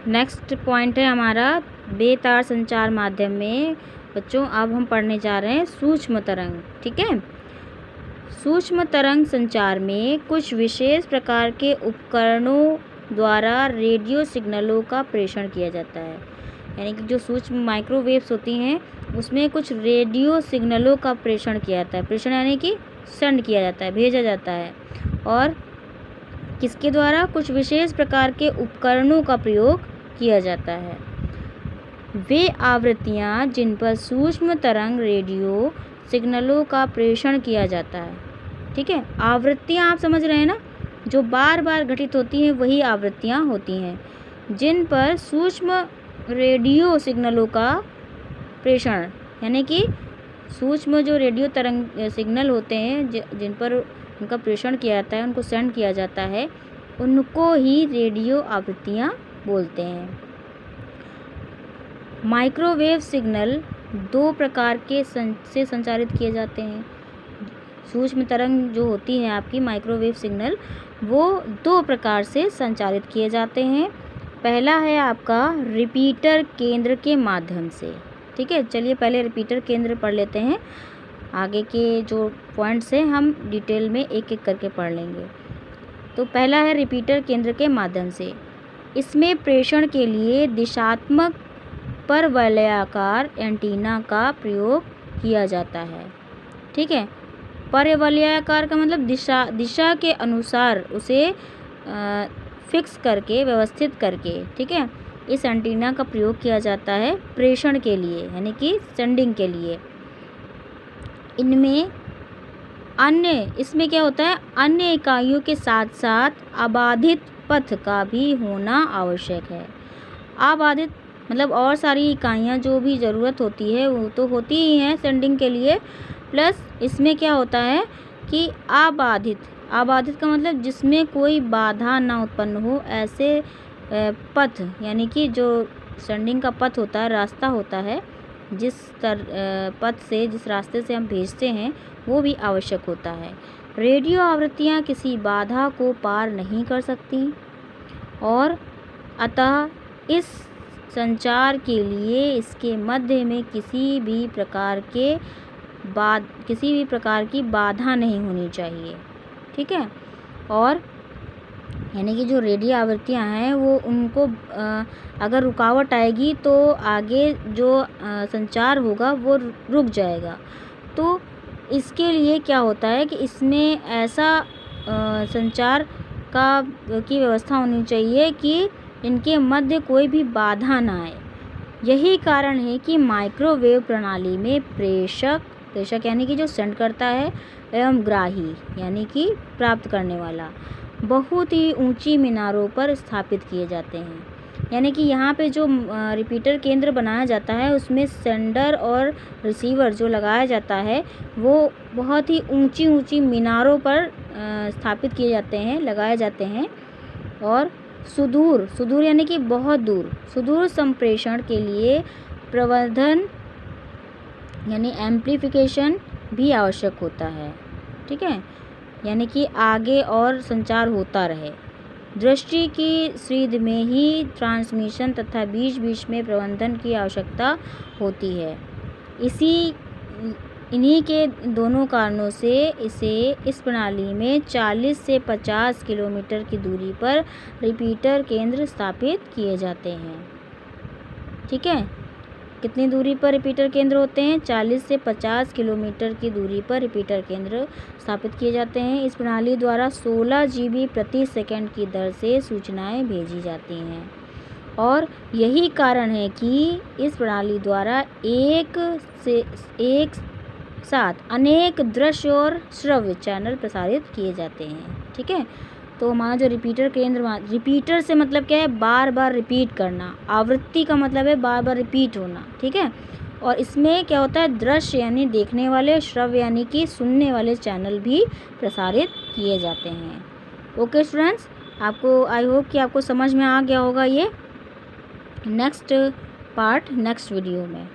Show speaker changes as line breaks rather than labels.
Next point है हमारा बेतार संचार माध्यम में। बच्चों अब हम पढ़ने जा रहे हैं सूक्ष्म तरंग। ठीक है, सूक्ष्म तरंग संचार में कुछ विशेष प्रकार के उपकरणों द्वारा रेडियो सिग्नलों का प्रेषण किया जाता है। यानी कि जो सूक्ष्म माइक्रोवेव्स होती हैं उसमें कुछ रेडियो सिग्नलों का प्रेषण किया जाता है। प्रेषण यानी कि सेंड किया जाता है, भेजा जाता है। और किसके द्वारा? कुछ विशेष प्रकार के उपकरणों का प्रयोग किया जाता है। वे आवृत्तियाँ जिन पर सूक्ष्म तरंग रेडियो सिग्नलों का प्रेषण किया जाता है। ठीक है, आवृत्तियाँ आप समझ रहे हैं ना, जो बार बार घटित होती हैं वही आवृत्तियाँ होती हैं, जिन पर सूक्ष्म रेडियो सिग्नलों का प्रेषण, यानी कि सूक्ष्म जो रेडियो तरंग सिग्नल होते हैं जिन पर उनका प्रेषण किया जाता है, उनको सेंड किया जाता है, उनको ही रेडियो आवृत्तियाँ बोलते हैं। माइक्रोवेव सिग्नल दो प्रकार के से संचारित किए जाते हैं। सूक्ष्म तरंग जो होती है आपकी माइक्रोवेव सिग्नल, वो दो प्रकार से संचारित किए जाते हैं। पहला है आपका रिपीटर केंद्र के माध्यम से। ठीक है, चलिए पहले रिपीटर केंद्र पढ़ लेते हैं, आगे के जो पॉइंट्स हैं हम डिटेल में एक एक करके पढ़ लेंगे। तो पहला है रिपीटर केंद्र के माध्यम से। इसमें प्रेषण के लिए दिशात्मक परवलयाकार एंटीना का प्रयोग किया जाता है। ठीक है, परवलयाकार का मतलब दिशा के अनुसार उसे फिक्स करके, व्यवस्थित करके, ठीक है, इस एंटीना का प्रयोग किया जाता है प्रेषण के लिए, यानी कि सेंडिंग के लिए। इसमें क्या होता है, अन्य इकाइयों के साथ साथ अबाधित पथ का भी होना आवश्यक है। अबाधित मतलब और सारी इकाइयाँ जो भी ज़रूरत होती है वो तो होती ही हैं सेंडिंग के लिए, प्लस इसमें क्या होता है कि अबाधित का मतलब जिसमें कोई बाधा ना उत्पन्न हो, ऐसे पथ, यानी कि जो सेंडिंग का पथ होता है, रास्ता होता है, जिस रास्ते से हम भेजते हैं वो भी आवश्यक होता है। रेडियो आवृत्तियाँ किसी बाधा को पार नहीं कर सकती और अतः इस संचार के लिए इसके मध्य में किसी भी प्रकार की बाधा नहीं होनी चाहिए। ठीक है, और यानी कि जो रेडियो आवृत्तियाँ हैं वो उनको अगर रुकावट आएगी तो आगे जो संचार होगा वो रुक जाएगा। तो इसके लिए क्या होता है कि इसमें ऐसा संचार की व्यवस्था होनी चाहिए कि इनके मध्य कोई भी बाधा ना आए। यही कारण है कि माइक्रोवेव प्रणाली में प्रेषक यानी कि जो सेंड करता है एवं ग्राही यानी कि प्राप्त करने वाला बहुत ही ऊंची मीनारों पर स्थापित किए जाते हैं। यानी कि यहाँ पे जो रिपीटर केंद्र बनाया जाता है उसमें सेंडर और रिसीवर जो लगाया जाता है वो बहुत ही ऊंची मीनारों पर स्थापित किए जाते हैं, लगाए जाते हैं। और सुदूर यानी कि बहुत दूर, सुदूर संप्रेषण के लिए प्रवर्धन यानी एम्प्लीफिकेशन भी आवश्यक होता है। ठीक है, यानी कि आगे और संचार होता रहे। दृष्टि की सीध में ही ट्रांसमिशन तथा बीच में प्रवर्धन की आवश्यकता होती है। इन्हीं के दोनों कारणों से इस प्रणाली में 40 से 50 किलोमीटर की दूरी पर रिपीटर केंद्र स्थापित किए जाते हैं। ठीक है, कितनी दूरी पर रिपीटर केंद्र होते हैं? 40 से 50 किलोमीटर की दूरी पर रिपीटर केंद्र स्थापित किए जाते हैं। इस प्रणाली द्वारा 16 GB प्रति सेकंड की दर से सूचनाएं भेजी जाती हैं और यही कारण है कि इस प्रणाली द्वारा एक साथ अनेक दृश्य और श्रव्य चैनल प्रसारित किए जाते हैं। ठीक है, तो हमारा जो रिपीटर से मतलब क्या है? बार बार रिपीट करना। आवृत्ति का मतलब है बार बार रिपीट होना। ठीक है, और इसमें क्या होता है? दृश्य यानी देखने वाले, श्रव्य यानी कि सुनने वाले चैनल भी प्रसारित किए जाते हैं। ओके स्टूडेंट्स, आपको आई होप कि आपको समझ में आ गया होगा ये। नेक्स्ट पार्ट नेक्स्ट वीडियो में।